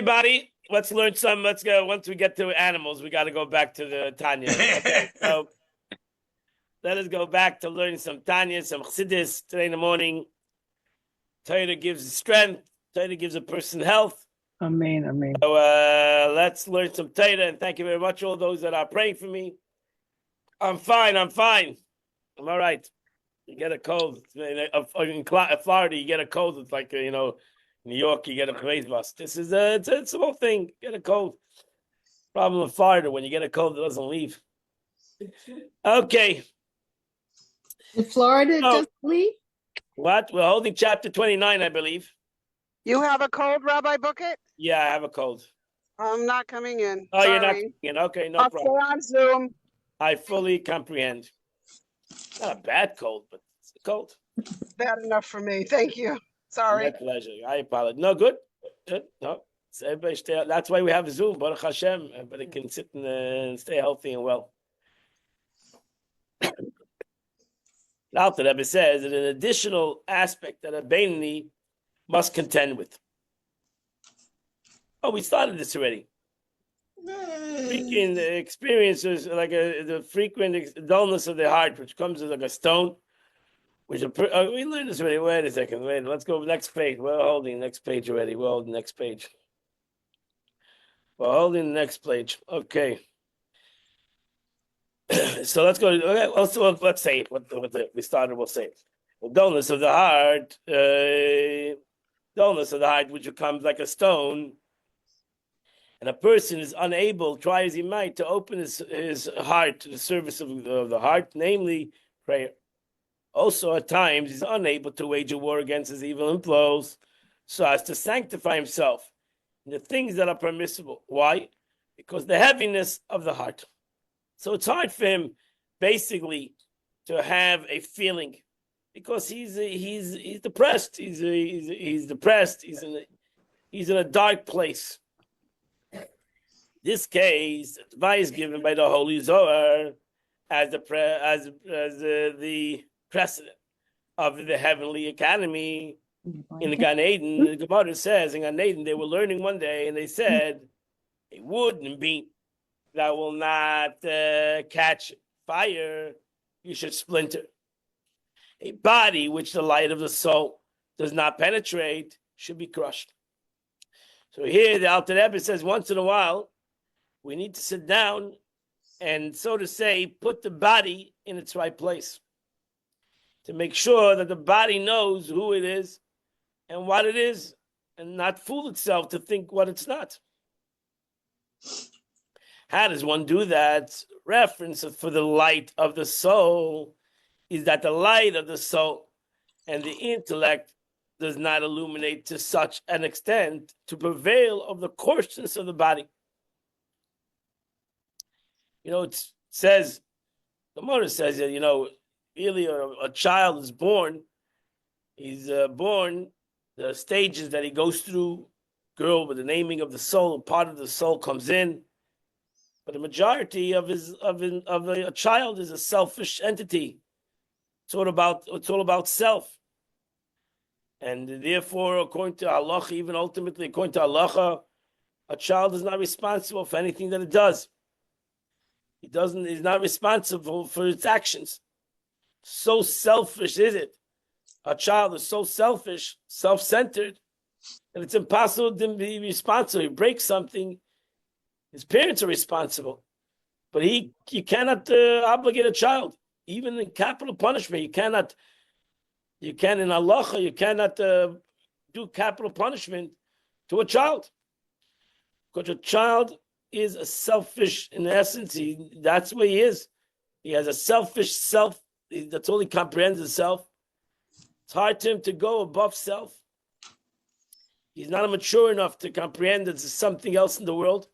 Everybody, let's learn some. Let's go. Once we get to animals, we got to go back to the Tanya. Okay, so let us go back to learning some Tanya, some Chassidus today in the morning. Torah gives strength. Torah gives a person health. Amen, amen. So let's learn some Torah, and thank you very much, all those that are praying for me. I'm fine. I'm all right. You get a cold. In Florida, you get a cold. It's like, New York, you get a crazy bus. This is it's a whole thing. Get a cold. Problem in Florida, when you get a cold, it doesn't leave. Okay. In Florida, it doesn't leave? What? We're holding chapter 29, I believe. You have a cold, Rabbi Bucket? Yeah, I have a cold. I'm not coming in. Oh, Sorry. you're not coming in. Okay, no I'll problem. stay on Zoom. I fully comprehend. Not a bad cold, but it's a cold. Bad enough for me. Thank you. Sorry. My pleasure. I apologize. No, good. No. So everybody stay. That's why we have Zoom. Baruch Hashem. Everybody can sit and stay healthy and well. Now, the Rebbe says that an additional aspect that a Beinoni must contend with. Oh, we started this already. Freaking experiences like the frequent dullness of the heart, which comes as like a stone. Which we learned this already. Wait a second. Wait, let's go next page. We're holding the next page already. We're holding the next page. We're holding the next page. Okay. So let's go. Okay, let's say it. What we started. We'll say it. Well, dullness of the heart, which becomes like a stone. And a person is unable, try as he might, to open his heart to the service of the heart, namely prayer. Also, at times, he's unable to wage a war against his evil inflows so as to sanctify himself in the things that are permissible. Why? Because the heaviness of the heart. So it's hard for him, basically, to have a feeling, because he's depressed. He's depressed. He's in a dark place. This case, advice given by the Holy Zohar as the precedent of the heavenly academy in the Gan Eden. The Gemara says in Gan Eden they were learning one day, and they said a wood and beam that will not catch fire, you should splinter. A body which the light of the soul does not penetrate should be crushed. So here the Alter Rebbe says once in a while we need to sit down and, so to say, put the body in its right place to make sure that the body knows who it is and what it is, and not fool itself to think what it's not. How does one do that? Reference for the light of the soul is that the light of the soul and the intellect does not illuminate to such an extent to prevail of the coarseness of the body. It says, the Gemara says that, really a child is born. He's born, the stages that he goes through, girl with the naming of the soul, and part of the soul comes in. But the majority of a child is a selfish entity. It's all about self. And therefore, according to halacha, even ultimately according to halacha, a child is not responsible for anything that it does. He's not responsible for its actions. So selfish is it. A child is so selfish, self-centered, that it's impossible to be responsible. He breaks something, his parents are responsible. But you cannot obligate a child. Even in capital punishment, you can in halacha, you cannot do capital punishment to a child. Because a child is a selfish, in essence, that's what he is. He has a selfish self. That's all he comprehends himself. It's hard to him to go above self. He's not mature enough to comprehend that there's something else in the world.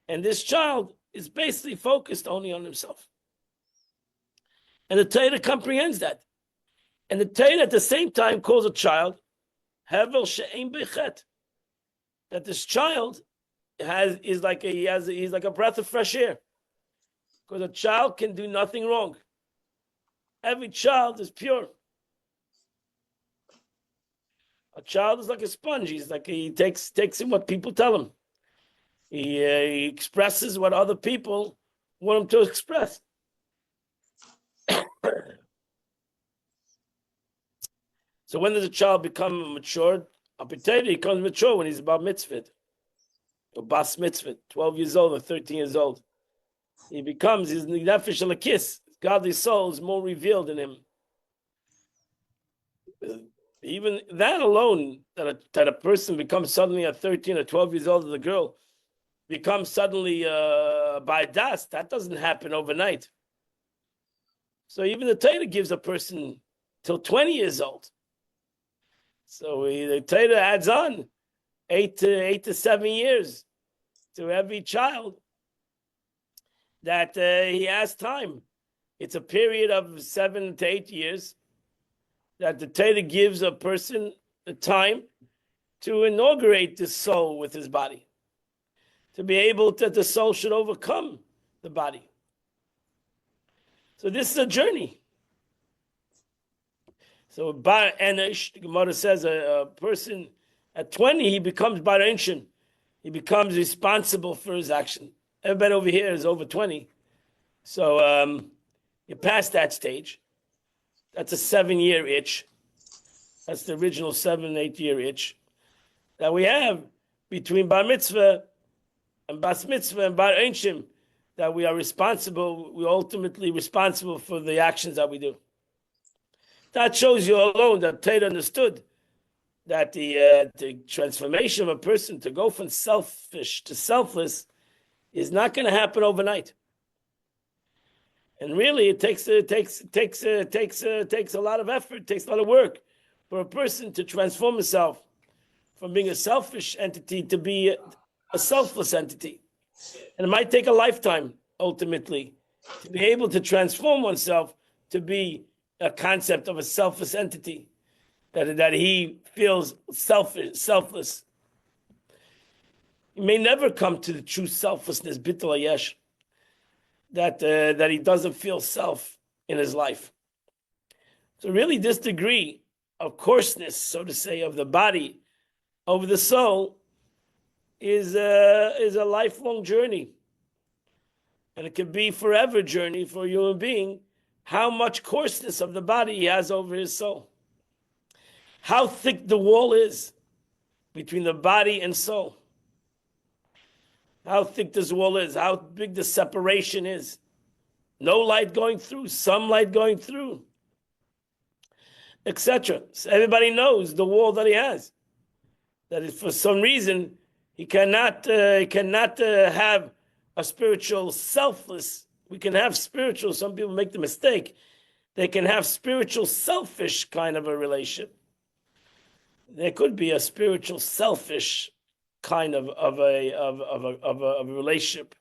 And this child is basically focused only on himself. And the Torah comprehends that. And the Torah at the same time calls a child Hevel she'ein bechet. That this child he's like a breath of fresh air. Because a child can do nothing wrong. Every child is pure. A child is like a sponge. He takes in what people tell him. He expresses what other people want him to express. So when does a child become mature? He becomes mature when he's about mitzvah, or bas mitzvah, 12 years old or 13 years old. He becomes his nefesh elokis. Godly soul is more revealed in him. Even that alone, that a person becomes suddenly at 13 or 12 years old as a girl, becomes suddenly by das, that doesn't happen overnight. So even the Torah gives a person till 20 years old. So the Torah adds on 8 to 7 years to every child that he has time. It's a period of 7 to 8 years that the Torah gives a person the time to inaugurate the soul with his body, to be able that the soul should overcome the body. So this is a journey. So Bar Enish, the Gemara says, a person at 20, he becomes Bar Enshin. He becomes responsible for his action. Everybody over here is over 20. So you're past that stage. That's a 7-year itch. That's the original 7-8-year itch that we have between Bar Mitzvah and Bas Mitzvah and Bar Einshim, that we are responsible, we're ultimately responsible for the actions that we do. That shows you alone that Torah understood that the transformation of a person to go from selfish to selfless is not going to happen overnight. And really, it takes a lot of effort, takes a lot of work for a person to transform himself from being a selfish entity to be a selfless entity. And it might take a lifetime, ultimately, to be able to transform oneself to be a concept of a selfless entity, that he feels selfless. He may never come to the true selflessness, bittul hayesh, that he doesn't feel self in his life. So really, this degree of coarseness, so to say, of the body over the soul is a lifelong journey. And it could be forever journey for a human being, how much coarseness of the body he has over his soul. How thick the wall is between the body and soul. How thick this wall is, how big the separation is. No light going through, some light going through, etc. So everybody knows the wall that he has. That if for some reason he cannot have a spiritual selfless. We can have spiritual, some people make the mistake, they can have spiritual selfish kind of a relationship. There could be a spiritual selfish kind of a relationship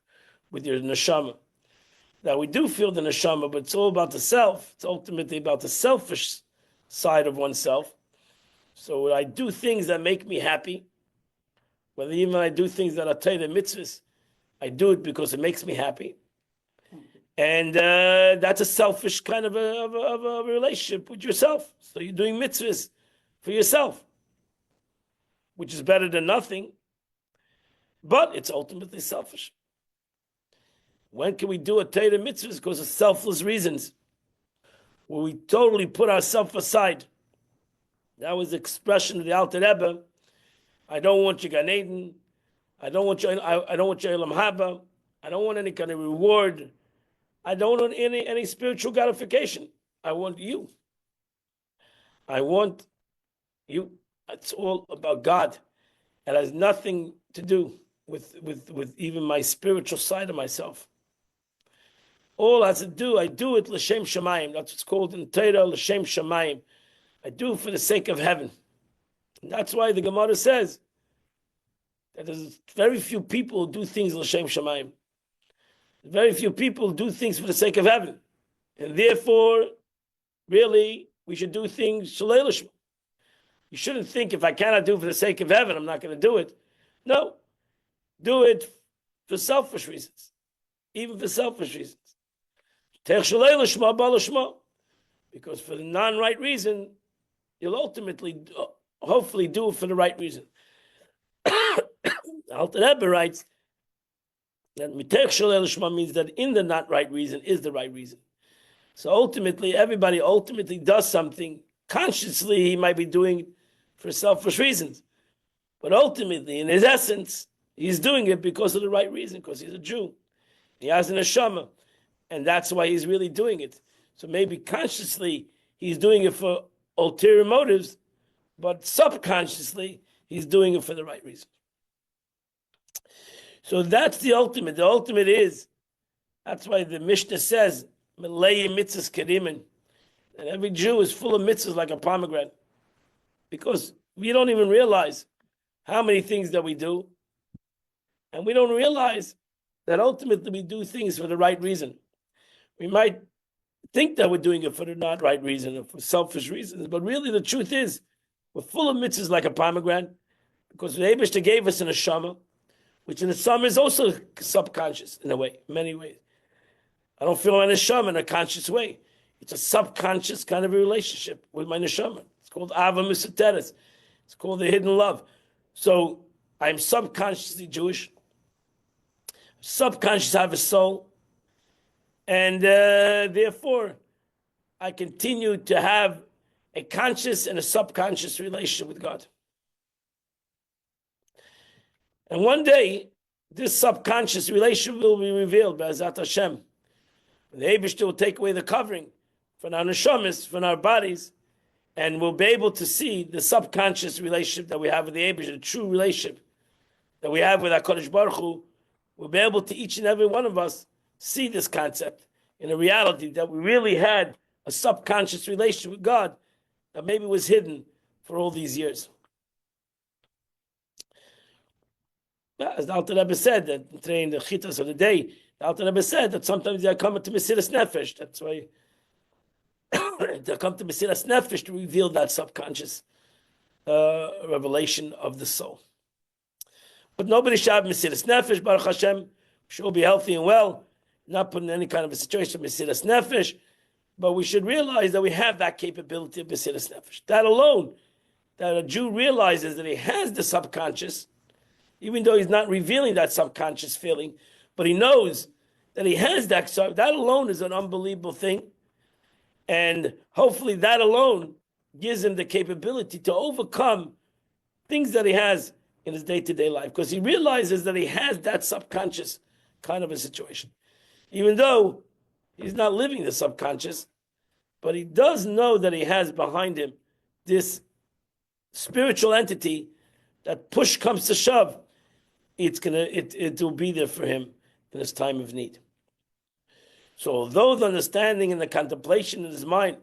with your neshama. Now we do feel the neshama, but it's all about the self. It's ultimately about the selfish side of oneself. So when I do things that make me happy, whether even I do things that are Torah mitzvahs, I do it because it makes me happy. And that's a selfish kind of a relationship with yourself. So you're doing mitzvahs for yourself, which is better than nothing, but it's ultimately selfish. When can we do a Torah mitzvahs? Because of selfless reasons, where we totally put ourselves aside. That was the expression of the Alter Rebbe. I don't want your Gan Eden. I don't want your Olam Haba. I don't want any kind of reward. I don't want any spiritual gratification. I want you. I want you. It's all about God. It has nothing to do with even my spiritual side of myself. All it has to do, I do it l'shem shamayim. That's what's called in Torah l'shem shamayim. I do it for the sake of heaven. And that's why the Gemara says that there's very few people who do things l'shem shamayim. Very few people do things for the sake of heaven. And therefore, really, we should do things shalei l'shma. You shouldn't think if I cannot do it for the sake of heaven, I'm not going to do it. No. Do it for selfish reasons. Even for selfish reasons. Because for the non-right reason, you'll ultimately hopefully do it for the right reason. Alter Rebbe writes that Miterch Shalei Lishma means that in the not right reason is the right reason. So ultimately, everybody ultimately does something consciously. He might be doing for selfish reasons, but ultimately, in his essence, he's doing it because of the right reason, because he's a Jew. He has an neshama, and that's why he's really doing it. So maybe consciously he's doing it for ulterior motives, but subconsciously he's doing it for the right reason. So that's the ultimate. The ultimate is, that's why the Mishnah says, Melei mitzvahs kerimen, and every Jew is full of mitzvahs like a pomegranate, because we don't even realize how many things that we do, and we don't realize that ultimately we do things for the right reason. We might think that we're doing it for the not right reason or for selfish reasons, but really the truth is we're full of mitzvahs like a pomegranate, because the Eibishter gave us an neshama, which in the summer is also subconscious in a way, in many ways. I don't feel my neshama in a conscious way. It's a subconscious kind of a relationship with my neshama. It's called Ava Misateres. It's called the hidden love. So I'm subconsciously Jewish. Subconscious, I have a soul. And therefore, I continue to have a conscious and a subconscious relationship with God. And one day, this subconscious relationship will be revealed by Azat Hashem. The Eibishter will take away the covering from our neshamas, from our bodies, and we'll be able to see the subconscious relationship that we have with the Eibishter, the true relationship that we have with HaKadosh Baruch Hu. We'll be able to, each and every one of us, see this concept in a reality that we really had a subconscious relationship with God that maybe was hidden for all these years. As the Alter Rebbe said, that today in the Chitas of the day, the Alter Rebbe said that sometimes they come to Mesiras Nefesh. That's why they come to Mesiras Nefesh to reveal that subconscious revelation of the soul. But nobody should have Mesiras Nefesh, Baruch Hashem. Should all be healthy and well, not put in any kind of a situation of Mesiras Nefesh. But we should realize that we have that capability of Mesiras Nefesh. That alone, that a Jew realizes that he has the subconscious, even though he's not revealing that subconscious feeling, but he knows that he has that. So that alone is an unbelievable thing. And hopefully that alone gives him the capability to overcome things that he has in his day-to-day life, because he realizes that he has that subconscious kind of a situation. Even though he's not living the subconscious, but he does know that he has behind him this spiritual entity that push comes to shove, it will be there for him in his time of need. So although the understanding and the contemplation in his mind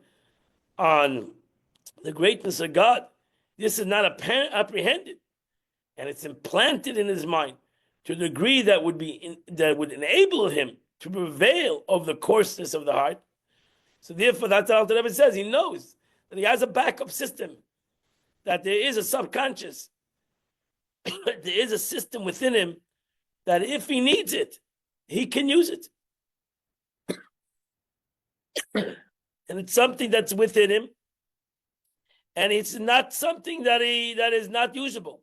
on the greatness of God, this is not apprehended, and it's implanted in his mind to a degree that would enable him to prevail over the coarseness of the heart. So therefore, that's what Alter Rebbe says. He knows that he has a backup system, that there is a subconscious, there is a system within him that if he needs it, he can use it. And it's something that's within him, and it's not something that is not usable.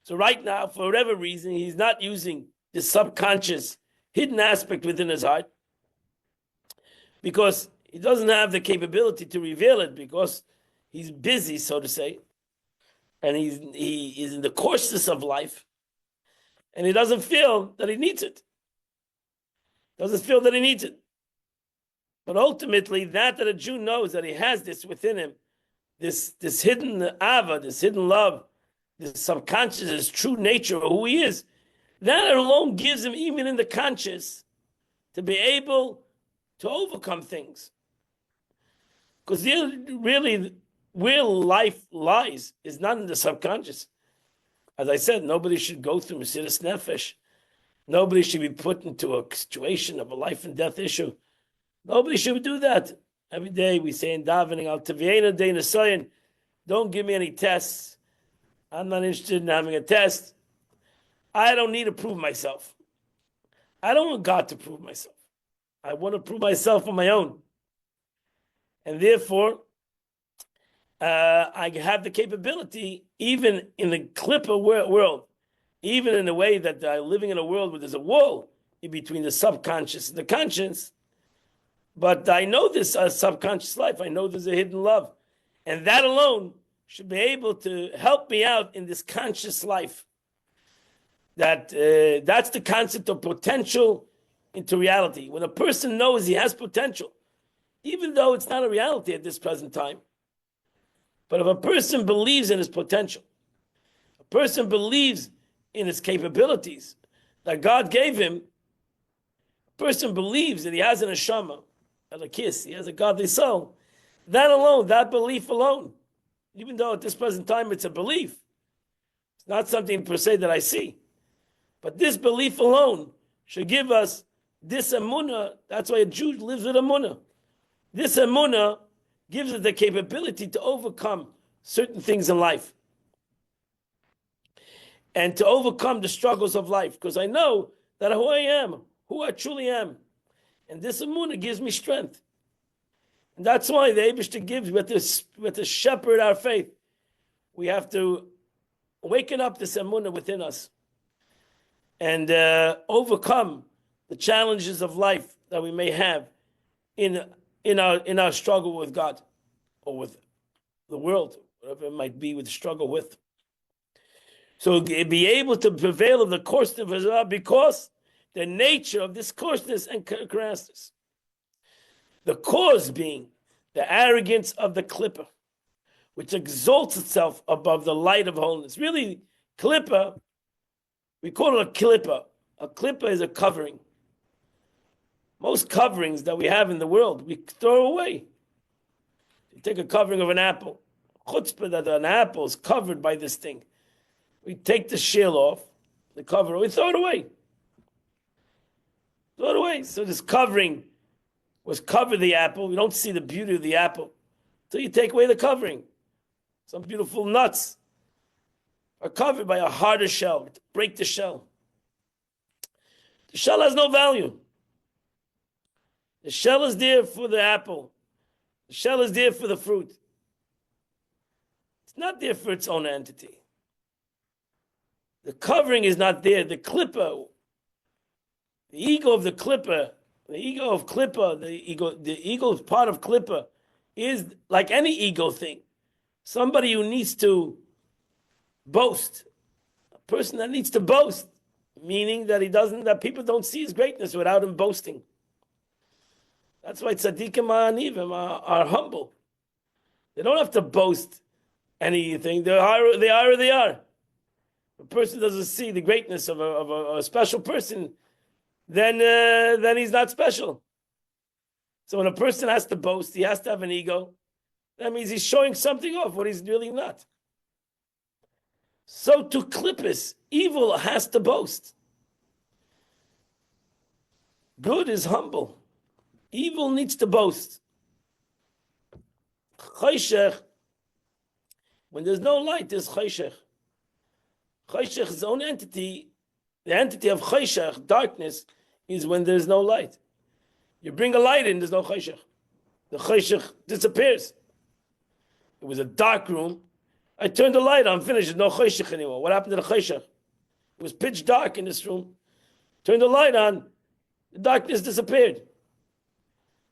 So right now, for whatever reason, he's not using the subconscious hidden aspect within his heart, because he doesn't have the capability to reveal it, because he's busy, so to say, and he is in the courses of life, and he doesn't feel that he needs it. Doesn't feel that he needs it. But ultimately, that a Jew knows that he has this within him, this hidden ava, this hidden love, this subconscious, his true nature of who he is, that alone gives him, even in the conscious, to be able to overcome things. Because really, where life lies is not in the subconscious. As I said, nobody should go through Mesiras Nefesh. Nobody should be put into a situation of a life and death issue. Nobody should do that. Every day we say in davening, Al Tavyeinu Dei Nesayin, don't give me any tests. I'm not interested in having a test. I don't need to prove myself. I don't want God to prove myself. I want to prove myself on my own. And therefore, I have the capability, even in the Klippa world, even in the way that I'm living in a world where there's a wall in between the subconscious and the conscious. But I know this subconscious life. I know there's a hidden love. And that alone should be able to help me out in this conscious life. That's the concept of potential into reality. When a person knows he has potential, even though it's not a reality at this present time, but if a person believes in his potential, a person believes in his capabilities that God gave him, a person believes that he has an neshama, a kiss, he has a godly soul, that alone, that belief alone, even though at this present time it's a belief, it's not something per se that I see, but this belief alone should give us this emunah. That's why a Jew lives with emunah. This emunah gives us the capability to overcome certain things in life and to overcome the struggles of life, because I know that who I am, who I truly am, and this emunah gives me strength. And that's why the Eibishter gives, we have to shepherd our faith. We have to waken up this emunah within us and overcome the challenges of life that we may have in our struggle with God or with the world, whatever it might be, with the struggle with. So be able to prevail of the coarseness of God because the nature of this coarseness and crassness. The cause being the arrogance of the klippa, which exalts itself above the light of holiness. Really, klippa, we call it a klippa. A klippa is a covering. Most coverings that we have in the world, we throw away. You take a covering of an apple. Chutzpah that an apple is covered by this thing. We take the shell off, the cover, we throw it away. Throw it away. So this covering was cover the apple. We don't see the beauty of the apple until you take away the covering. Some beautiful nuts are covered by a harder shell. Break the shell. The shell has no value. The shell is there for the apple. The shell is there for the fruit. It's not there for its own entity. The covering is not there. The klippa, the ego of the klippa, the ego of klippa, the ego is part of klippa, is like any ego thing. Somebody who needs to boast. A person that needs to boast, meaning that people don't see his greatness without him boasting. That's why tzaddikim ha'anivim are humble. They don't have to boast anything. They are who they are. If a person doesn't see the greatness of a special person, then he's not special. So when a person has to boast, he has to have an ego. That means he's showing something off what he's really not. So to klippus, evil has to boast. Good is humble. Evil needs to boast. Chayshech, when there's no light, there's chayshech. Chayshech is its own entity. The entity of chayshech, darkness, is when there's no light. You bring a light in, there's no chayshech. The chayshech disappears. It was a dark room. I turned the light on, finished. There's no chayshech anymore. What happened to the chayshech? It was pitch dark in this room. Turned the light on, the darkness disappeared.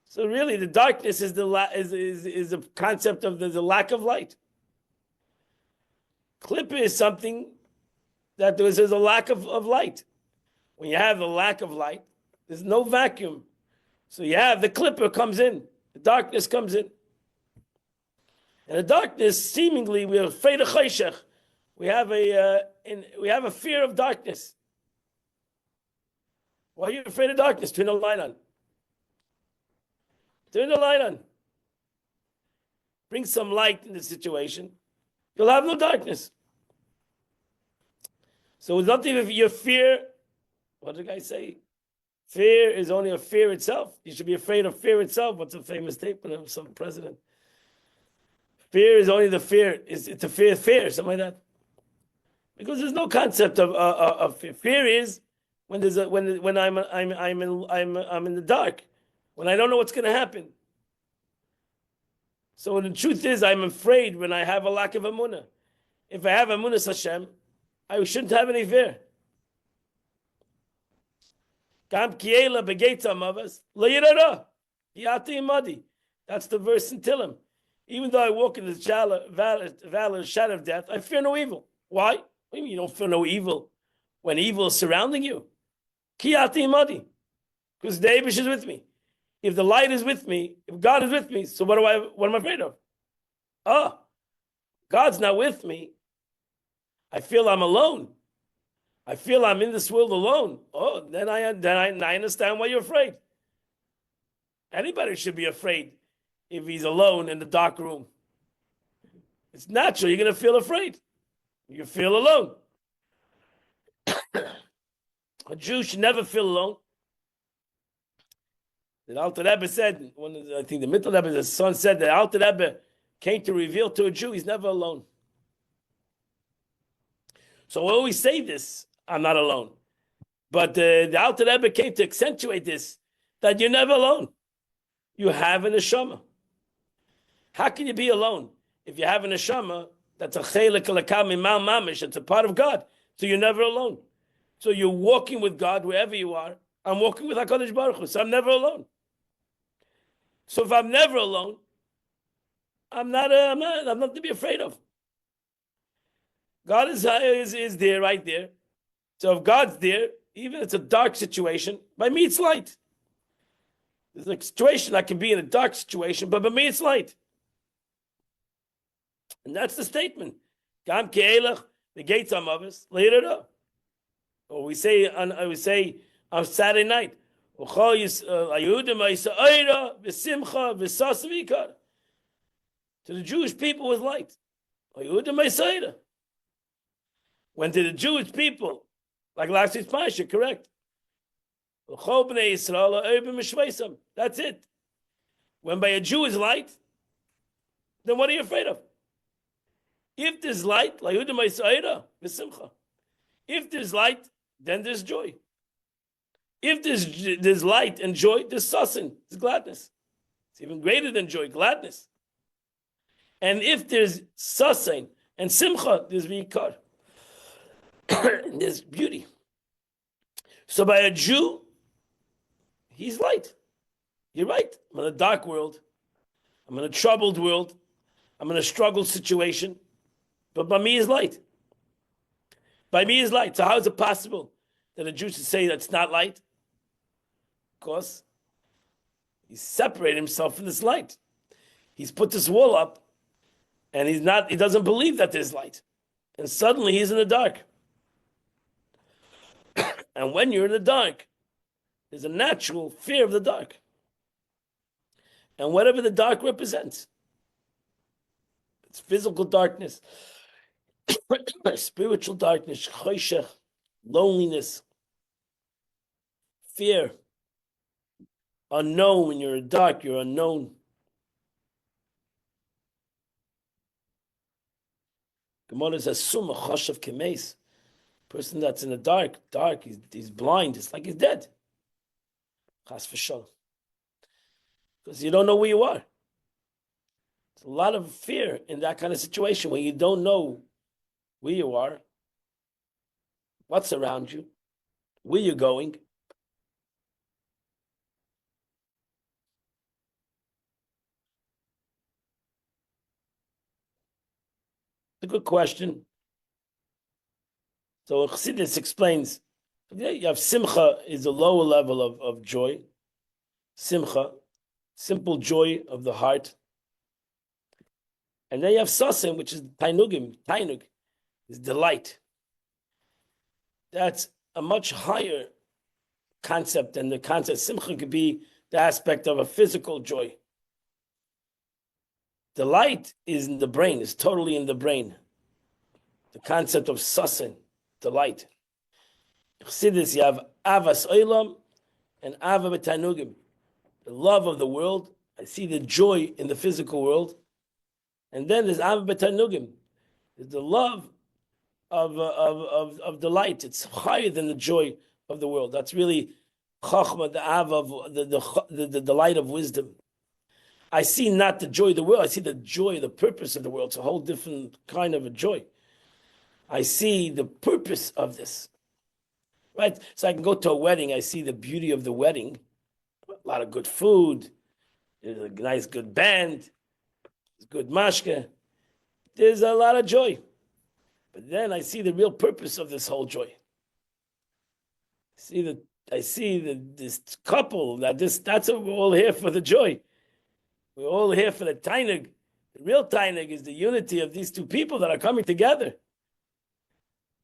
So really, the darkness is the concept of the lack of light. Klippa is something that there's a lack of light. When you have a lack of light, there's no vacuum. So you have the klippa comes in, the darkness comes in. And the darkness, seemingly, we're afraid of chayshech. We have a fear of darkness. Why are you afraid of darkness? Turn the light on. Turn the light on. Bring some light in the situation. You'll have no darkness. So it's nothing if your fear, what did the guy say? Fear is only a fear itself. You should be afraid of fear itself. What's a famous statement of some president? Fear is only the fear. It's a fear, something like that. Because there's no concept of fear. Fear is when I'm in the dark, when I don't know what's going to happen. So the truth is, I'm afraid when I have a lack of emunah. If I have emunah Hashem, I shouldn't have any fear. That's the verse in Tillim. Even though I walk in the valley of shadow of death, I fear no evil. Why? What do you mean you don't fear no evil when evil is surrounding you? Because the Eibush is with me. If the light is with me, if God is with me, so what am I afraid of? Oh, God's not with me. I feel I'm alone. I feel I'm in this world alone. Oh, then I understand why you're afraid. Anybody should be afraid if he's alone in the dark room. It's natural. You're going to feel afraid. You feel alone. A Jew should never feel alone. The Alter Rebbe said, I think the Middle Rebbe, the son said that Alter Rebbe came to reveal to a Jew he's never alone. So we always say this, I'm not alone. But the Alter Rebbe came to accentuate this, that you're never alone. You have a neshama. How can you be alone if you have a neshama that's a chelik alakam imal mamish? It's a part of God. So you're never alone. So you're walking with God wherever you are. I'm walking with HaKadosh Baruch Hu, so I'm never alone. So if I'm never alone, I'm not to be afraid of. God is there, right there. So if God's there, even if it's a dark situation, by me it's light. There's a situation I can be in a dark situation, but by me it's light. And that's the statement. Gam ke'elach, the gates are mavis, later up. Or we say on Saturday night, to the Jewish people was light. When to the Jewish people, like last week's Pasha, correct? That's it. When by a Jew is light, then what are you afraid of? If there's light, if there's light, then there's joy. If there's light and joy, there's sasin, there's gladness. It's even greater than joy, gladness. And if there's sasin and simcha, there's vikar. There's beauty. So by a Jew, he's light. You're right. I'm in a dark world. I'm in a troubled world. I'm in a struggled situation. But by me is light. By me is light. So how is it possible that a Jew should say that's not light? Because he's separated himself from this light. He's put this wall up, and he doesn't believe that there's light. And suddenly he's in the dark. And when you're in the dark, there's a natural fear of the dark. And whatever the dark represents, it's physical darkness, spiritual darkness, choshech, loneliness, fear, unknown. When you're in the dark, you're unknown. Gemara says, "Summa chashav kemeis." Person that's in the dark, he's blind. It's like he's dead. Chas v'shalom. Because you don't know where you are. There's a lot of fear in that kind of situation when you don't know where you are, what's around you, where you're going. It's a good question. So Chassidus explains, you have simcha is a lower level of joy. Simcha, simple joy of the heart. And then you have sasim, which is tainugim. Tainug is delight. That's a much higher concept than the concept. Simcha could be the aspect of a physical joy. Delight is in the brain, is totally in the brain. The concept of sasin, delight. Chassidus, you have avas olam and ava b'tanugim. The love of the world. I see the joy in the physical world. And then there's ava b'tanugim. There's the love of delight. It's higher than the joy of the world. That's really chachma, the ava, the delight of wisdom. I see not the joy of the world. I see the joy, the purpose of the world. It's a whole different kind of a joy. I see the purpose of this. Right? So I can go to a wedding. I see the beauty of the wedding. A lot of good food. There's a nice, good band. There's good mashke. There's a lot of joy. But then I see the real purpose of this whole joy. I see this couple, that's what we're all here for, the joy. We're all here for the tainug. The real tainug is the unity of these two people that are coming together.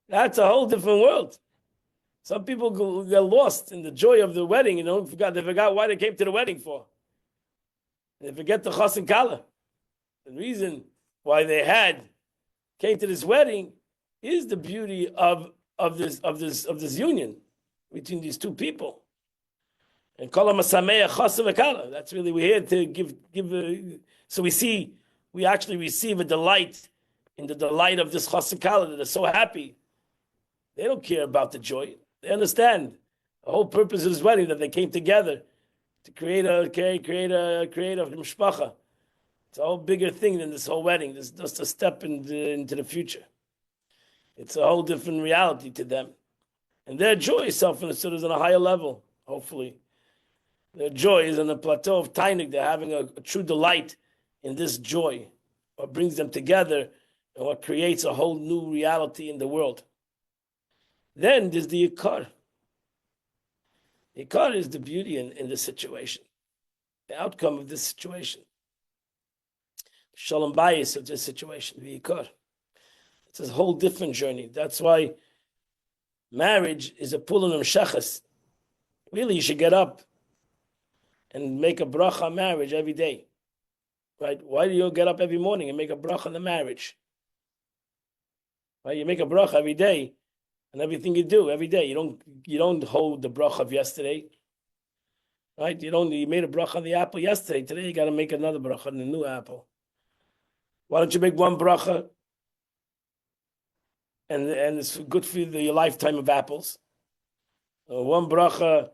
That's a whole different world. Some people get lost in the joy of the wedding, they forgot why they came to the wedding for. They forget the chas and kala. The reason why they came to this wedding is the beauty of this union between these two people. And kala masameya chas and kala. That's really, we're here to give. So we actually receive a delight in the delight of this chas and kala, that are so happy. They don't care about the joy. They understand the whole purpose of this wedding, that they came together to create a mishpacha. It's a whole bigger thing than this whole wedding. This is just a step into the future. It's a whole different reality to them. And their joy is self-understood is on a higher level, hopefully. Their joy is on the plateau of Tainik. They're having a true delight in this joy, what brings them together and what creates a whole new reality in the world. Then there's the Ikar. The Ikar is the beauty in this situation, the outcome of this situation. Shalom bayis of this situation, the Ikar. It's a whole different journey. That's why marriage is a pull and shachas. Really, you should get up and make a bracha on marriage every day. Right? Why do you get up every morning and make a bracha on the marriage? Right? You make a bracha every day, and everything you do every day. You don't hold the bracha of yesterday. Right? You made a bracha on the apple yesterday. Today you got to make another bracha on the new apple. Why don't you make one bracha? And it's good for your lifetime of apples. One bracha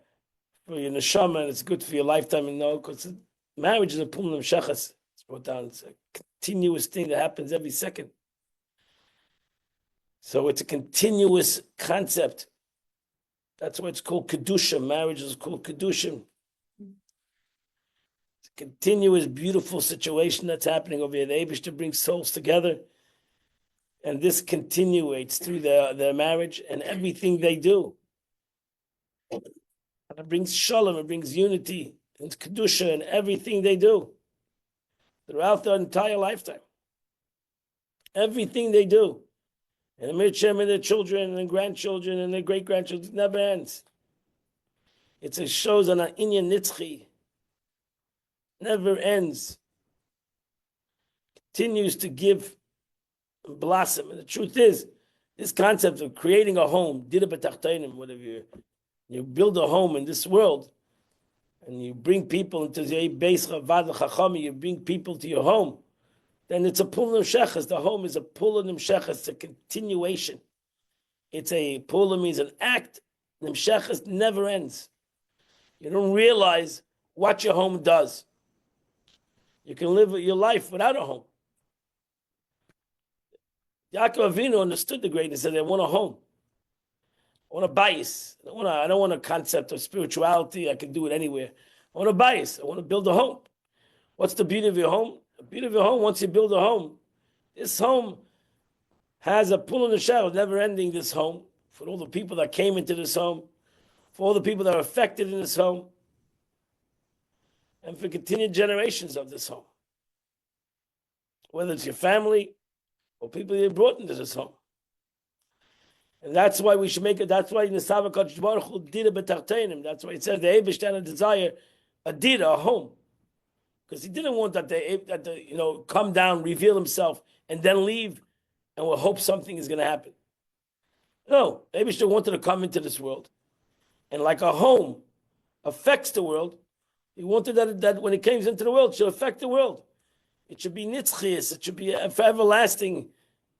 for your neshama, and it's good for your lifetime. Because marriage is a pulnam shachas. It's brought down. It's a continuous thing that happens every second. So it's a continuous concept. That's why it's called kedusha. Marriage is called kedusha. It's a continuous, beautiful situation that's happening over here. The Eibishter brings souls together, and this continuates through their marriage and everything they do. And it brings shalom, it brings unity, and kedusha in everything they do throughout their entire lifetime. Everything they do. And the Mirchem and their children and grandchildren and their great-grandchildren, it never ends. It shows on an inyan nitzchi. Never ends. Continues to give and blossom. And the truth is, this concept of creating a home, whatever you build a home in this world, and you bring people into the Beis Chavad Chachami, you bring people to your home, then it's a pulam shechas. The home is a pulam shechas. It's a continuation. It's a pulam means an act. Shechas never ends. You don't realize what your home does. You can live your life without a home. Yaakov Avinu understood the greatness, and I want a home. I want a bias. I don't want a concept of spirituality. I can do it anywhere. I want a bias. I want to build a home. What's the beauty of your home? The beauty of your home, once you build a home, this home has a pull in the shadow, never ending this home, for all the people that came into this home, for all the people that are affected in this home, and for continued generations of this home. Whether it's your family or people you brought into this home. And that's why we should make it, that's why Nesava Kodesh Baruch Hu did it b'tarteinim. That's why it says the Eibush had a desire, a dira, a home. Because he didn't want that the come down, reveal himself, and then leave, and we'll hope something is going to happen. No, Eibush wanted to come into this world, and like a home affects the world, he wanted that when it comes into the world, it should affect the world. It should be nitzchias, it should be for everlasting.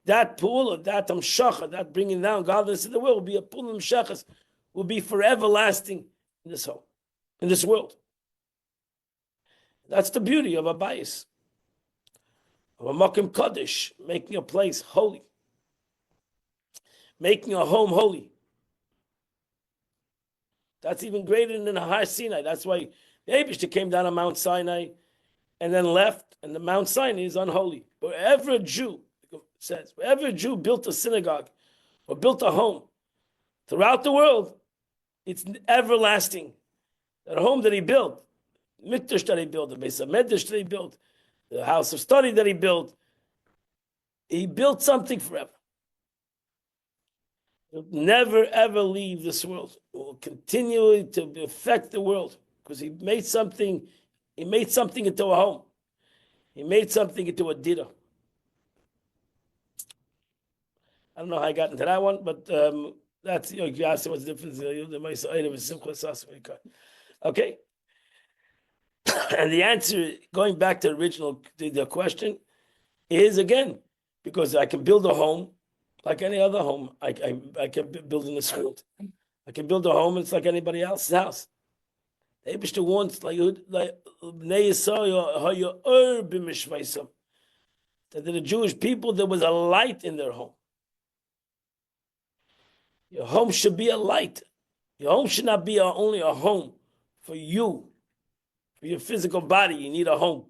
That pool, that amshacha, that bringing down godliness in the world will be a pool of shachas, will be for everlasting in this home, in this world. That's the beauty of a bias, of a makom kaddish, making a place holy, making a home holy. That's even greater than the Har Sinai. That's why the Eibishter came down on Mount Sinai and then left, and the Mount Sinai is unholy. Wherever a Jew, it says, wherever a Jew built a synagogue or built a home throughout the world, it's everlasting. That home that he built, the Mikdash that he built, the Beis HaMedrash that he built, the house of study that he built something forever. He'll never ever leave this world. It will continue to affect the world because he made something into a home. He made something into a dira. I don't know how I got into that one, but that's, you asked what's the difference. Okay. And the answer, going back to the original the question, is again, because I can build a home like any other home. I can build in this world. I can build a home, it's like anybody else's house. The Eibishter wants that the Jewish people, there was a light in their home. Your home should be a light. Your home should not be only a home for you, for your physical body. You need a home.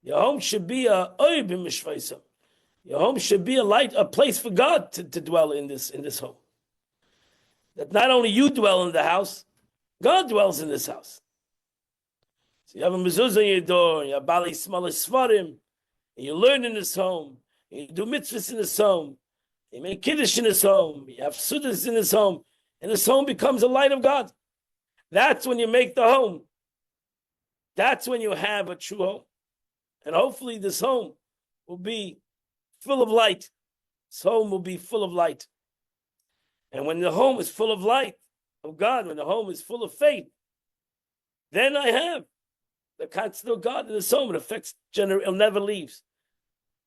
Your home should be a Your home should be a light, a place for God to dwell in this home. That not only you dwell in the house, God dwells in this house. So you have a mezuzah in your door, and you have bali smaller svarim, and you learn in this home, and you do mitzvahs in this home, you make kiddush in this home, you have sudas in this home, and this home becomes a light of God. That's when you make the home. That's when you have a true home. And hopefully this home will be full of light. This home will be full of light. And when the home is full of light of God, when the home is full of faith, then I have the constant of God in this home. It affects it never leaves.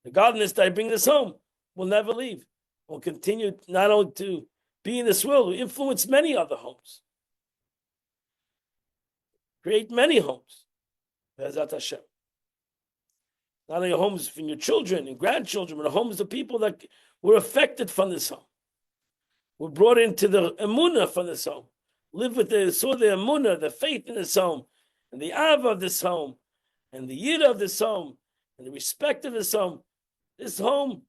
The godliness that I bring this home will never leave. Will continue not only to be in this world, will influence many other homes. Create many homes. Be'ezrat Hashem. Not only homes for your children and grandchildren, but homes of people that were affected from this home. Were brought into the emunah from this home. Live with saw the emunah, the faith in this home, and the av of this home, and the yid of this home, and the respect of this home. This home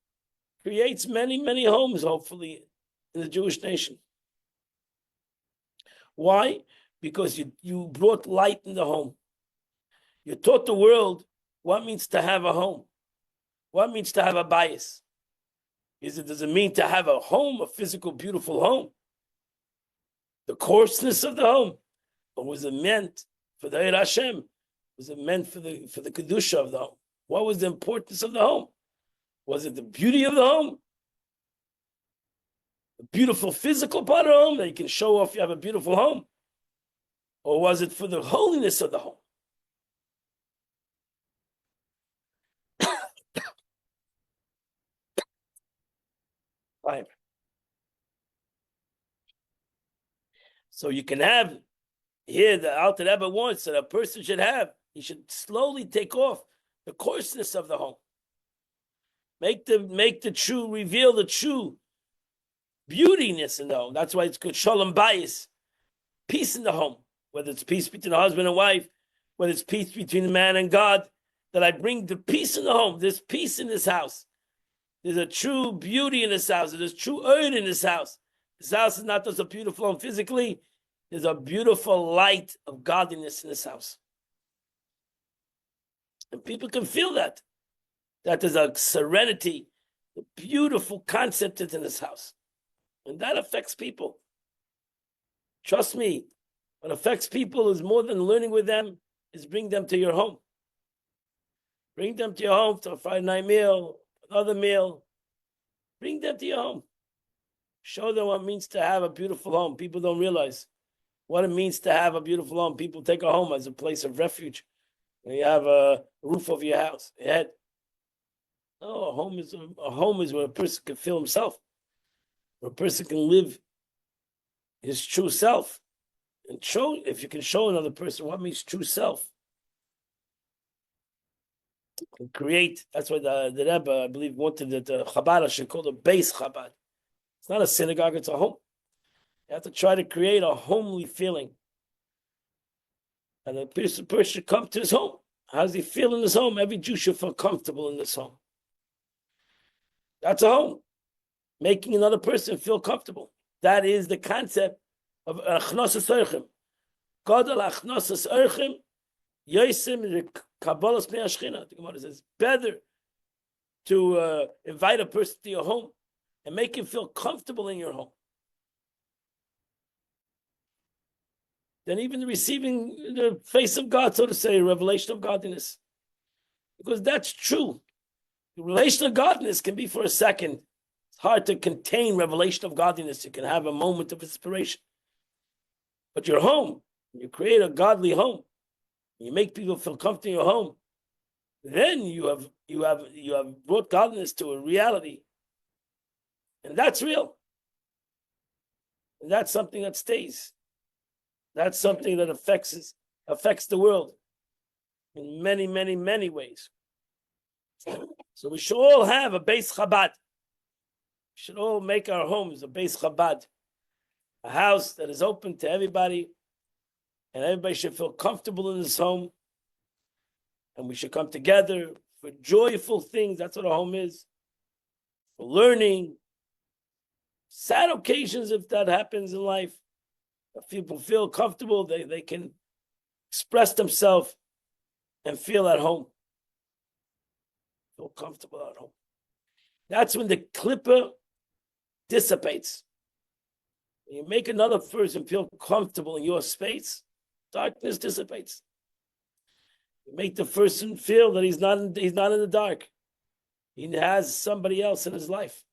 creates many, many homes, hopefully, in the Jewish nation. Why? Because you brought light in the home. You taught the world what means to have a home. What means to have a bias. Does it mean to have a home, a physical, beautiful home? The coarseness of the home? Or was it meant for the Eir Hashem? Was it meant for the Kedusha of the home? What was the importance of the home? Was it the beauty of the home? The beautiful physical part of the home that you can show off you have a beautiful home? Or was it for the holiness of the home? Fine. So you can have here the Alter Rebbe wants that a person should have. He should slowly take off the coarseness of the home. Make the true, reveal the true beautiness in the home. That's why it's called Shalom Bayis, peace in the home. Whether it's peace between a husband and wife, whether it's peace between the man and God, that I bring the peace in the home. There's peace in this house. There's a true beauty in this house. There's true earth in this house. This house is not just a beautiful home physically. There's a beautiful light of godliness in this house. And people can feel that. That there's a serenity, a beautiful concept is in this house. And that affects people. Trust me, what affects people is more than learning with them, is bring them to your home. Bring them to your home to a Friday night meal, another meal. Bring them to your home. Show them what it means to have a beautiful home. People don't realize what it means to have a beautiful home. People take a home as a place of refuge. And you have a roof over your house, your head. No, a home is where a person can feel himself, where a person can live his true self, and show. If you can show another person what means true self, and create. That's why the Rebbe, I believe, wanted that the Chabad should call it base Chabad. It's not a synagogue; it's a home. You have to try to create a homely feeling, and the person should come to his home. How does he feel in his home? Every Jew should feel comfortable in this home. That's a home. Making another person feel comfortable. That is the concept of achnosas orchim. Gadol achnosas orchim, yosim kabbalas pnei hashchina. The Gemara says, better to invite a person to your home and make him feel comfortable in your home than even receiving the face of God, so to say, a revelation of godliness. Because that's true. The relation of godliness can be for a second. It's hard to contain revelation of godliness. You can have a moment of inspiration. But your home, you create a godly home, you make people feel comfortable in your home, then you have brought godliness to a reality. And that's real. And that's something that stays. That's something that affects the world in many, many, many ways. So we should all have a base Chabad. We should all make our homes a base Chabad, a house that is open to everybody, and everybody should feel comfortable in this home. And we should come together for joyful things. That's what a home is. For learning, sad occasions if that happens in life. If people feel comfortable, they can express themselves and feel at home. Feel comfortable at home. That's when the klippa dissipates. When you make another person feel comfortable in your space, darkness dissipates. You make the person feel that he's not in the dark. He has somebody else in his life.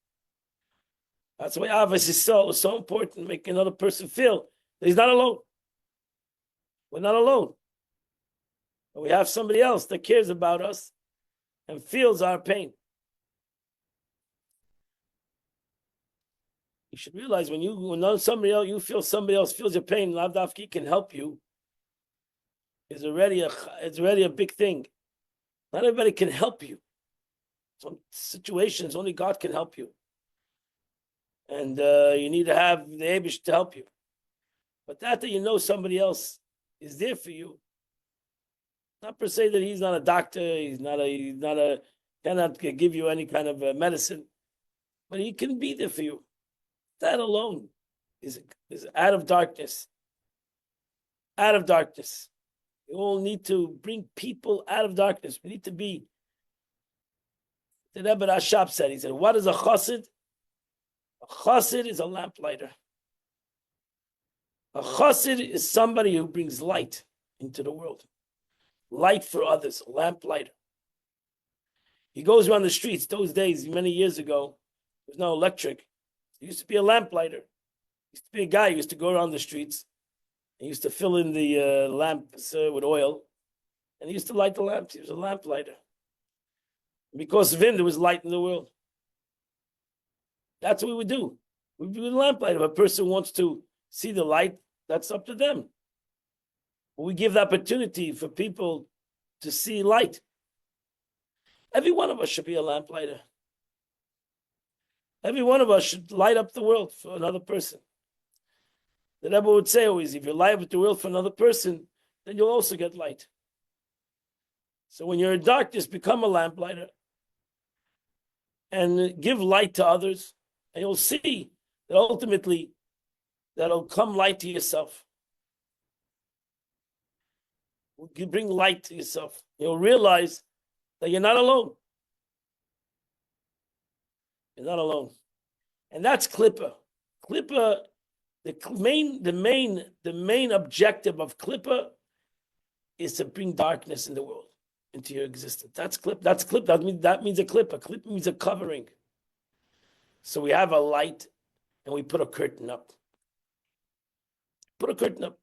That's why Avos Yisrael is so important, make another person feel that he's not alone. We're not alone. And we have somebody else that cares about us and feels our pain. You should realize when somebody else, you feel somebody else feels your pain, Lav Dafki can help you. It's already a big thing. Not everybody can help you. Some situations only God can help you, and you need to have the Eibush to help you. But that you know somebody else is there for you, not per se that he's not a doctor, cannot give you any kind of medicine, but he can be there for you. That alone is out of darkness. Out of darkness. We all need to bring people out of darkness. We need to be. The Rebbe Rashab said, he said, what is a chassid? A chassid is a lamplighter. A chassid is somebody who brings light into the world. Light for others, a lamplighter. He goes around the streets. Those days, many years ago, there was no electric. He used to be a lamplighter. He used to be a guy who used to go around the streets. He used to fill in the lamps with oil, and he used to light the lamps. He was a lamplighter. And because of him, there was light in the world. That's what we would do. We'd be a lamplighter. If a person wants to see the light, that's up to them. But we give the opportunity for people to see light. Every one of us should be a lamplighter. Every one of us should light up the world for another person. The Rebbe would say always, if you light up the world for another person, then you'll also get light. So when you're in darkness, become a lamplighter and give light to others, and you'll see that ultimately that'll come light to yourself. You bring light to yourself. You'll realize that you're not alone. You're not alone. And that's klippa. Klippa, the main objective of klippa is to bring darkness in the world, into your existence. That's klippa. That means a klippa. Klippa means a covering. So we have a light and we put a curtain up. Put a curtain up.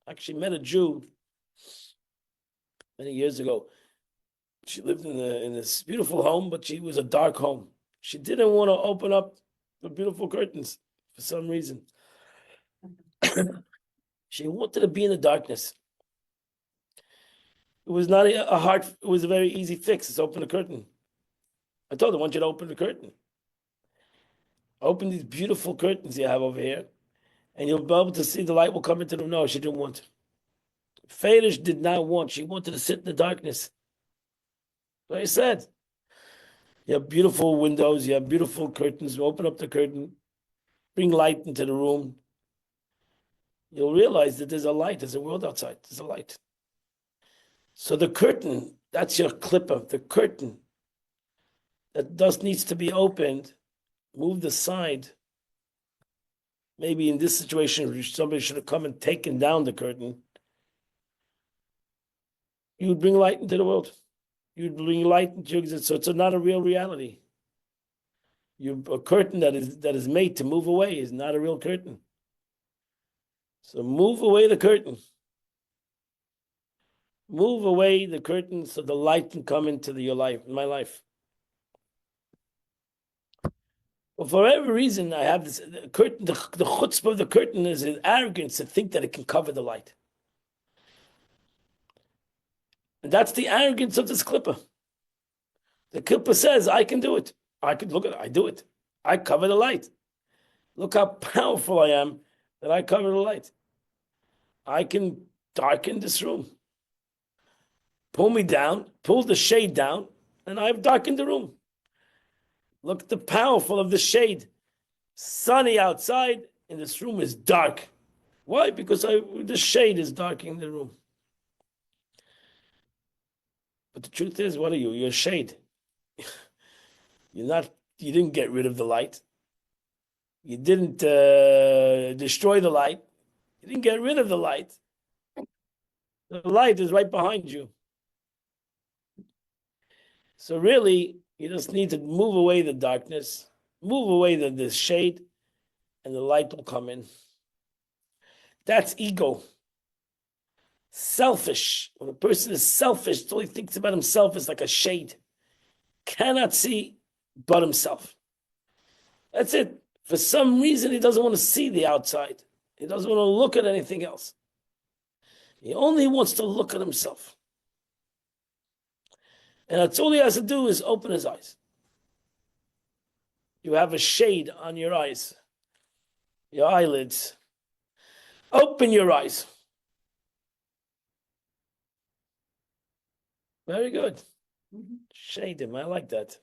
I actually met a Jew many years ago. She lived in this beautiful home, but she was a dark home. She didn't want to open up the beautiful curtains for some reason. She wanted to be in the darkness. It was not a hard, it was a very easy fix. Just open the curtain. I told her, I want you to open the curtain. Open these beautiful curtains you have over here, and you'll be able to see the light will come into the room. No, she didn't want. Farish did not want. She wanted to sit in the darkness. So I said, you have beautiful windows, you have beautiful curtains. Open up the curtain, bring light into the room. You'll realize that there's a light, there's a world outside, there's a light. So the curtain, that's your clipper, the curtain that needs to be opened, moved aside. Maybe in this situation, somebody should have come and taken down the curtain. You would bring light into the world. You'd bring light into your existence. So it's not a real reality. A curtain that is made to move away is not a real curtain. So move away the curtain. Move away the curtain so the light can come into your life, my life. But for every reason, I have this curtain. The chutzpah of the curtain is an arrogance to think that it can cover the light. And that's the arrogance of this clipper. The clipper says, I can do it. I can look at it. I do it. I cover the light. Look how powerful I am that I cover the light. I can darken this room. Pull me down, pull the shade down, and I've darkened the room. Look at the powerful of the shade. Sunny outside, and this room is dark. Why? Because the shade is darkening the room. But the truth is, what are you? You're a shade. You didn't get rid of the light. You didn't destroy the light. You didn't get rid of the light. The light is right behind you. So really, you just need to move away the darkness, move away the shade, and the light will come in. That's ego. Selfish. When a person is selfish, all he thinks about himself is like a shade. Cannot see but himself. That's it. For some reason, he doesn't want to see the outside. He doesn't want to look at anything else. He only wants to look at himself. And that's all he has to do is open his eyes. You have a shade on your eyes, your eyelids. Open your eyes. Very good. Shade him. I like that.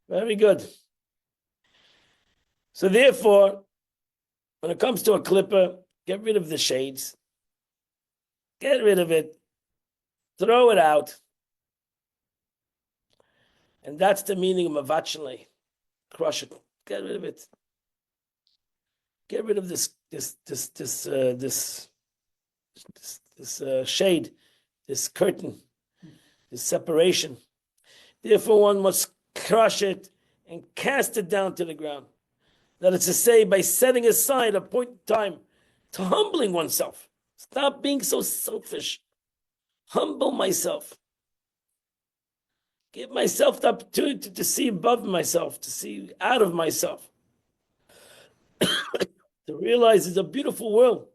Very good. So therefore, when it comes to a clipper, get rid of the shades. Get rid of it. Throw it out. And that's the meaning of mavachle. Crush it. Get rid of it. Get rid of this shade, this curtain, this separation. Therefore, one must crush it and cast it down to the ground. That is to say, by setting aside a point in time to humbling oneself. Stop being so selfish. Humble myself. Give myself the opportunity to see above myself, to see out of myself. To realize it's a beautiful world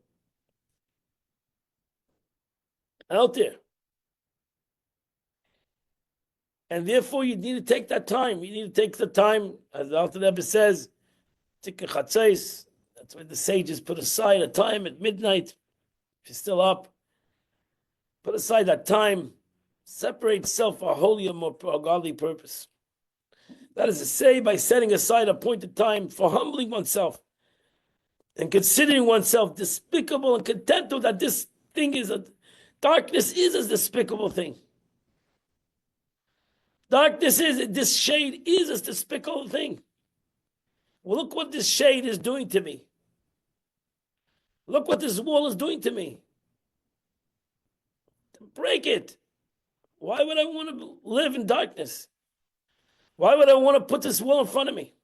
out there. And therefore, you need to take that time. You need to take the time, as the Alter Rebbe says, Tikkun Chatzos. That's why the sages put aside a time at midnight. If you're still up, put aside that time. Separate self for a holy or more godly purpose. That is to say, by setting aside a appointed time for humbling oneself and considering oneself despicable and content with that this thing is darkness is a despicable thing. Darkness this shade is a despicable thing. Well, look what this shade is doing to me. Look what this wall is doing to me. Break it. Why would I want to live in darkness? Why would I want to put this wall in front of me?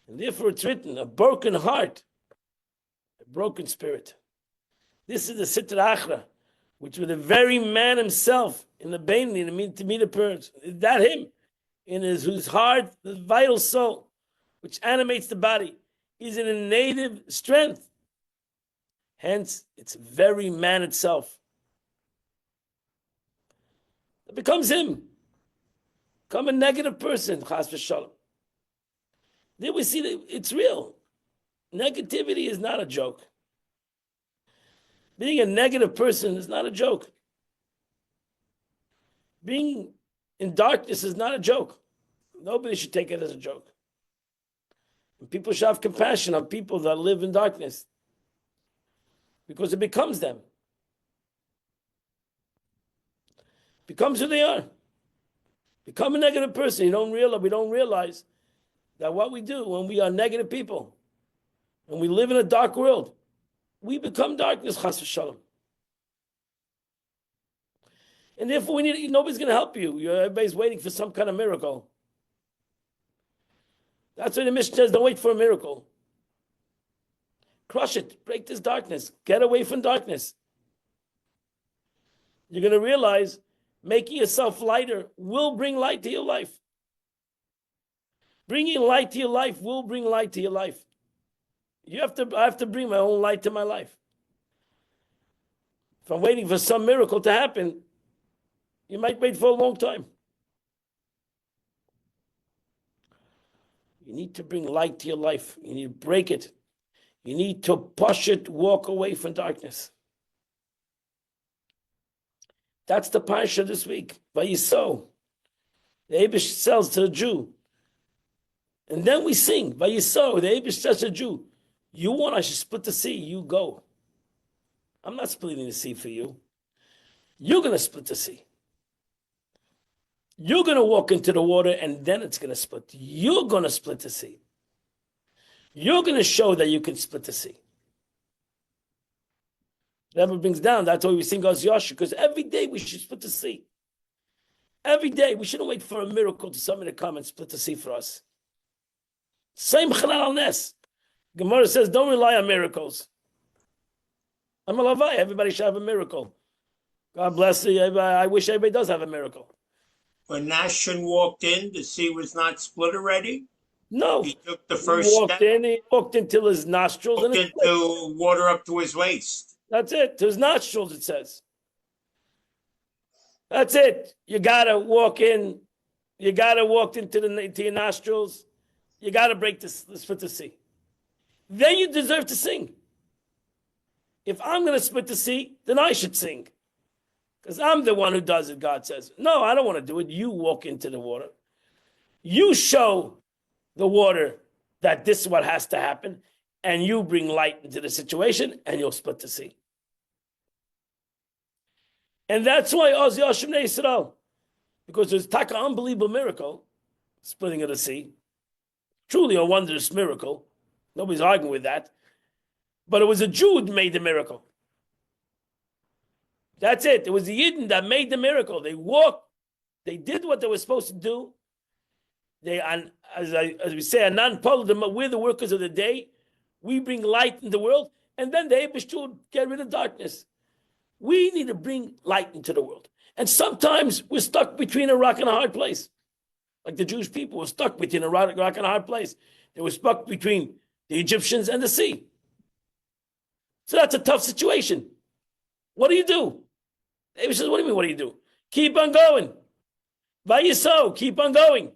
And therefore it's written, a broken heart, a broken spirit. This is the Sitra Achra, which was the very man himself in the Beinoni, to meet the parents. Is that him? In whose heart, the vital soul, which animates the body, is in a native strength. Hence, it's very man itself. It becomes him. Become a negative person, chas v'shalom. Then we see that it's real. Negativity is not a joke. Being a negative person is not a joke. Being in darkness is not a joke. Nobody should take it as a joke. And people should have compassion on people that live in darkness, because it becomes them. Becomes who they are. Become a negative person. We don't realize that what we do when we are negative people, when we live in a dark world, we become darkness, chas v'shalom. And therefore, nobody's going to help you. Everybody's waiting for some kind of miracle. That's why the Mishnah says, don't wait for a miracle. Crush it. Break this darkness. Get away from darkness. You're going to realize making yourself lighter will bring light to your life. Bringing light to your life will bring light to your life. I have to bring my own light to my life. If I'm waiting for some miracle to happen, you might wait for a long time. You need to bring light to your life. You need to break it. You need to push it, walk away from darkness. That's the parsha this week. Vayiso. The Eibush sells to a Jew. And then we sing. Vayiso. The Eibush says to a Jew, you want I should split the sea, you go. I'm not splitting the sea for you. You're going to split the sea. You're going to walk into the water and then it's going to split. You're going to split the sea. You're going to show that you can split the sea. Never brings down. That's why we sing Oz Yasha, because every day we should split the sea. Every day. We shouldn't wait for a miracle to somebody to come and split the sea for us. Same Chalal al Nes. Gemara says, don't rely on miracles. I'm a Lavai. Everybody should have a miracle. God bless you. I wish everybody does have a miracle. When Nashon walked in, the sea was not split already? No. He took the first step. He walked until his nostrils. Walked into water up to his waist. That's it. To his nostrils, it says. That's it. You got to walk in. You got to walk into your nostrils. You got to break the split the sea. Then you deserve to sing. If I'm going to split the sea, then I should sing. Because I'm the one who does it, God says. No, I don't want to do it. You walk into the water. You show the water that this is what has to happen, and you bring light into the situation, and you'll split the sea. And that's why Oz Yashim Yisrael, because there's an unbelievable miracle, splitting of the sea. Truly a wondrous miracle. Nobody's arguing with that. But it was a Jew who made the miracle. That's it. It was the Yidden that made the miracle. They walked. They did what they were supposed to do. They, as we say, we're the workers of the day. We bring light in the world. And then the Eibush will get rid of darkness. We need to bring light into the world. And sometimes we're stuck between a rock and a hard place. Like the Jewish people were stuck between a rock and a hard place. They were stuck between the Egyptians and the sea. So that's a tough situation. What do you do? Eibush says, what do you mean, what do you do? Keep on going. Vayiso, keep on going.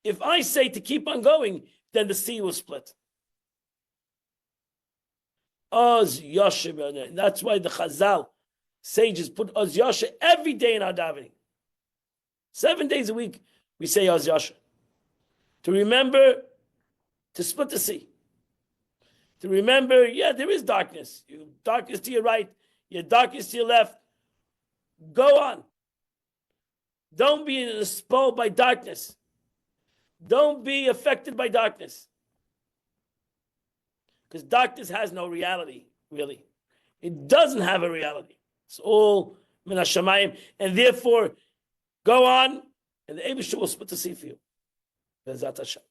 If I say to keep on going, then the sea will split. Oz Yasha. That's why the Chazal sages put Oz Yasha every day in our davening. 7 days a week, we say Oz Yasha. To remember to split the sea. To remember, yeah, there is darkness. Darkness to your right, your darkness to your left. Go on. Don't be exposed by darkness. Don't be affected by darkness. Because darkness has no reality, really. It doesn't have a reality. It's all min hashamayim. And therefore, go on, and the Eibush will split the sea for you. Bezat Hashem.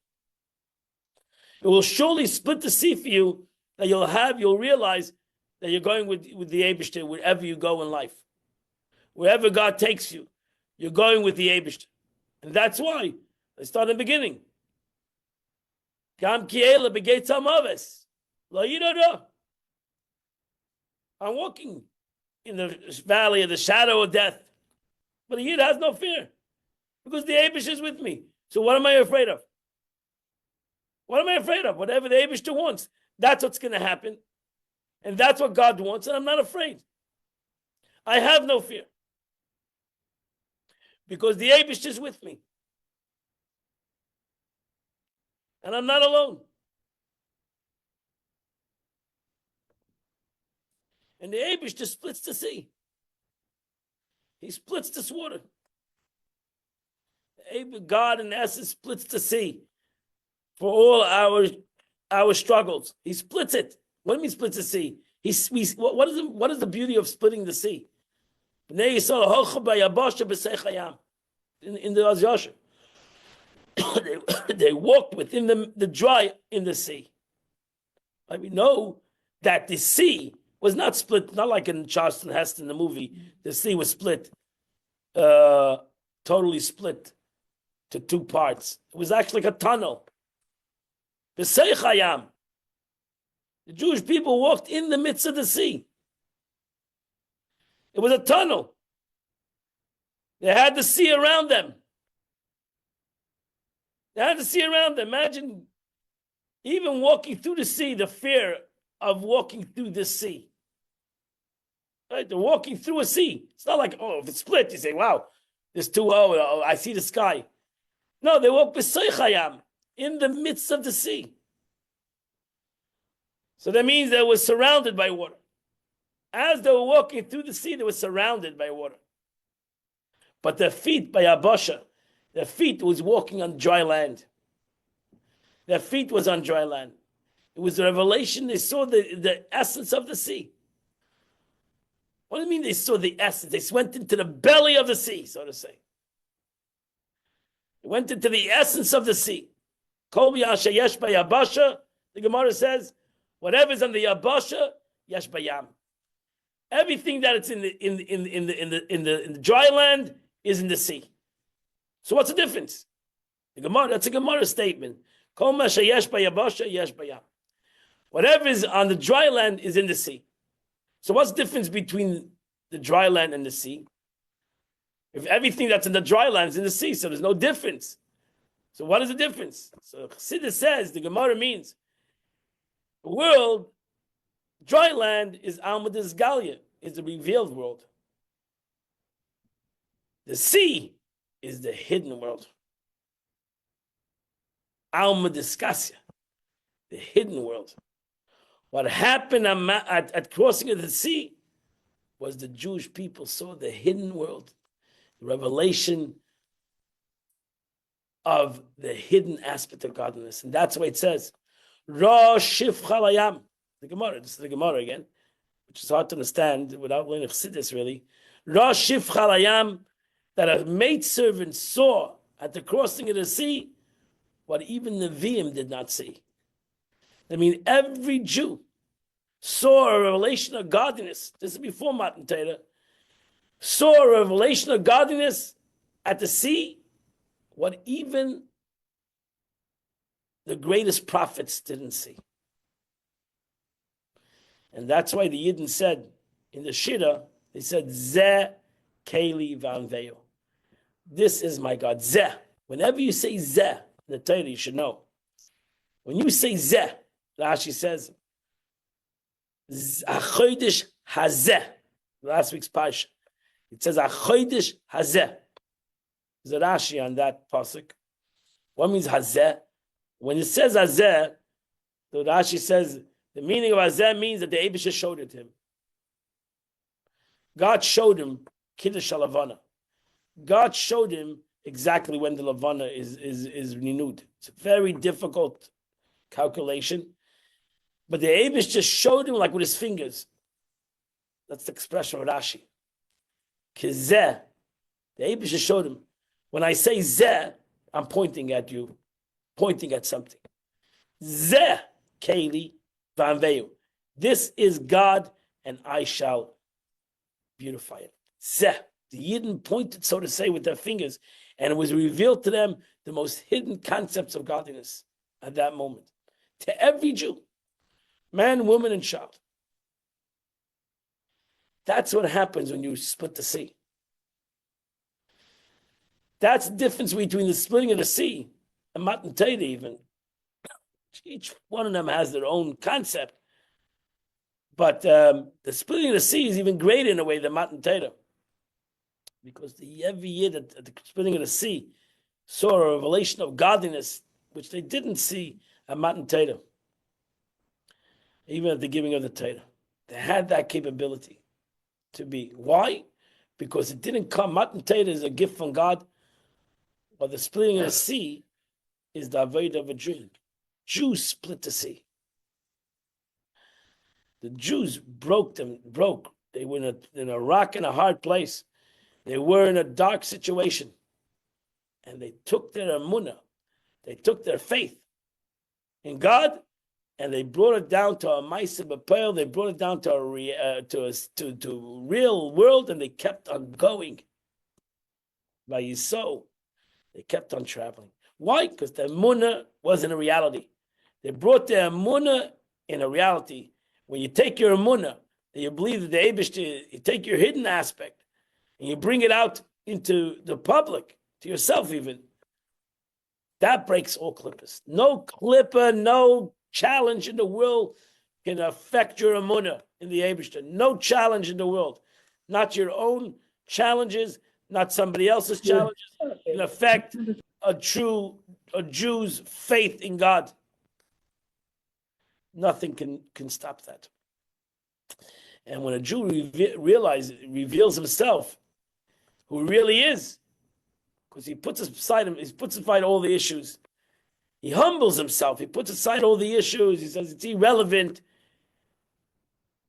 It will surely split the sea for you, that you'll realize that you're going with the Eibush wherever you go in life. Wherever God takes you, you're going with the Eibush. And that's why I start in the beginning. Gam ki'ela begeitz hamaves. Lo yidodo. I'm walking in the valley of the shadow of death. But a Yid has no fear because the Eibush is with me. So what am I afraid of? What am I afraid of? Whatever the Eibush wants, that's what's going to happen. And that's what God wants, and I'm not afraid. I have no fear because the Eibush is with me. And I'm not alone. And the Eibush just splits the sea. He splits this water. God, in essence, splits the sea for all our struggles. He splits it. What do you mean splits the sea? What is the beauty of splitting the sea? In the Azyasha, they walked within the dry in the sea. We know that the sea was not split, not like in Charleston Heston, the movie. The sea was split, totally split to two parts. It was actually like a tunnel. The Jewish people walked in the midst of the sea. It was a tunnel. They had the sea around them. They had the sea around them. Imagine even walking through the sea, the fear of walking through the sea. Right? They're walking through a sea. It's not like, oh, if it's split, you say, wow, there's two, I see the sky. No, they walk b'soichayam, in the midst of the sea. So that means they were surrounded by water. As they were walking through the sea, they were surrounded by water. But their feet, by Abasha, their feet was walking on dry land. Their feet was on dry land. It was a revelation. They saw the essence of the sea. What do you mean they saw the essence? They went into the belly of the sea, so to say. They went into the essence of the sea. Kol b'yasha yesh b'yabasha, the Gemara says, whatever's on the Yabasha, yesh b'yam. Everything that it's in the dry land is in the sea. So what's the difference? The Gemara, that's a Gemara statement. Kol b'yasha yesh b'yabasha, yesh b'yam. Whatever is on the dry land is in the sea. So what's the difference between the dry land and the sea? If everything that's in the dry land is in the sea, so there's no difference. So what is the difference? So Chassidus says, the Gemara means, the world, dry land is Alma Galia, is the revealed world. The sea is the hidden world. Alma Discasia, the hidden world. What happened at crossing of the sea was the Jewish people saw the hidden world, the revelation of the hidden aspect of godliness. And that's why it says, Ra Shif Chalayam. The Gemara, this is the Gemara again, which is hard to understand without learning Chassidus really. Ra Shif Chalayam, that a maidservant saw at the crossing of the sea what even the Nevi'im did not see. I mean, every Jew saw a revelation of godliness. This is before Matan Torah. Saw a revelation of godliness at the sea, what even the greatest prophets didn't see. And that's why the Yidden said in the Shira, they said, Zeh Keli Vanveyo. This is my God. Zeh. Whenever you say Zeh in the Torah, you should know. When you say Zeh, Rashi says, Achodesh Hazeh. Last week's Parsha. It says Achodesh Hazeh. There's a Rashi on that pasuk. What means Hazeh? When it says Hazeh, the Rashi says the meaning of Hazeh means that the Eibusha showed it to him. God showed him Kiddush HaLavana. God showed him exactly when the Lavana is renewed. It's a very difficult calculation. But the Eibush just showed him like with his fingers. That's the expression of Rashi. Kizeh. The Eibush just showed him. When I say Zeh, I'm pointing at you, pointing at something. Zeh, Keli, Vanveyu. This is God, and I shall beautify it. Zeh. The Yidden pointed, so to say, with their fingers, and it was revealed to them the most hidden concepts of godliness at that moment. To every Jew. Man, woman, and child. That's what happens when you split the sea. That's the difference between the splitting of the sea and Matan Torah even. Each one of them has their own concept. But the splitting of the sea is even greater in a way than Matan Torah. Because every year that the splitting of the sea saw a revelation of godliness, which they didn't see at Matan Torah. Even at the giving of the Torah. They had that capability to be. Why? Because it didn't come. Matan Torah is a gift from God, but the splitting of the sea is the avodah of a dream. Jews split the sea. The Jews broke. They were in a rock and a hard place. They were in a dark situation. And they took their emunah, they took their faith in God, and they brought it down to a ma'aseh b'peil. They brought it down to a real world, and they kept on going. By Yisrael, they kept on traveling. Why? Because the emunah wasn't a reality. They brought their emunah in a reality. When you take your emunah, and you believe that the Eibishter, you take your hidden aspect, and you bring it out into the public, to yourself even, that breaks all clippers. No clipper, no challenge in the world can affect your emunah in the Eibishter. No challenge in the world. Not your own challenges, not somebody else's challenges, can affect a Jew's faith in God. Nothing can stop that. And when a Jew reveals himself, who he really is, because he puts aside all the issues. He humbles himself. He puts aside all the issues. He says it's irrelevant.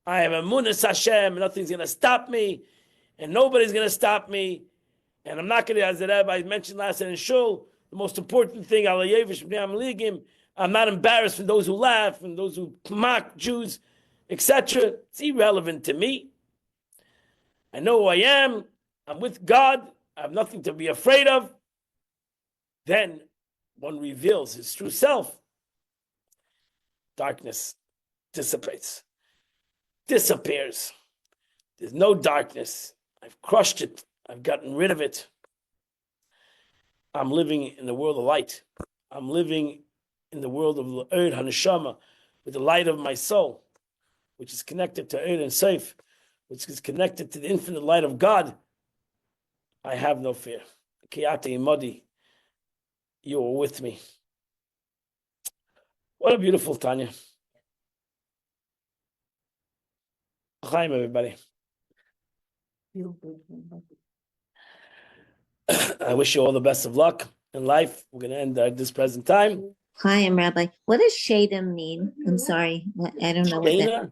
I have emunas Hashem. Nothing's going to stop me, and nobody's going to stop me. And I'm not going to, as the Rabbi mentioned last night in Shul, the most important thing, I'm not embarrassed from those who laugh and those who mock Jews, etc. It's irrelevant to me. I know who I am. I'm with God. I have nothing to be afraid of. Then one reveals his true self. Darkness dissipates, disappears. There's no darkness. I've crushed it. I've gotten rid of it. I'm living in the world of light. I'm living in the world of L'Od HaNeshama, with the light of my soul, which is connected to L'Od and Seif, which is connected to the infinite light of God. I have no fear. Kiyate Imodi, you are with me. What a beautiful Tanya. Chaim, everybody. I wish you all the best of luck in life. We're going to end at this present time. Hi, I'm Rabbi. What does Shadem mean? I'm sorry. I don't know what that Shana?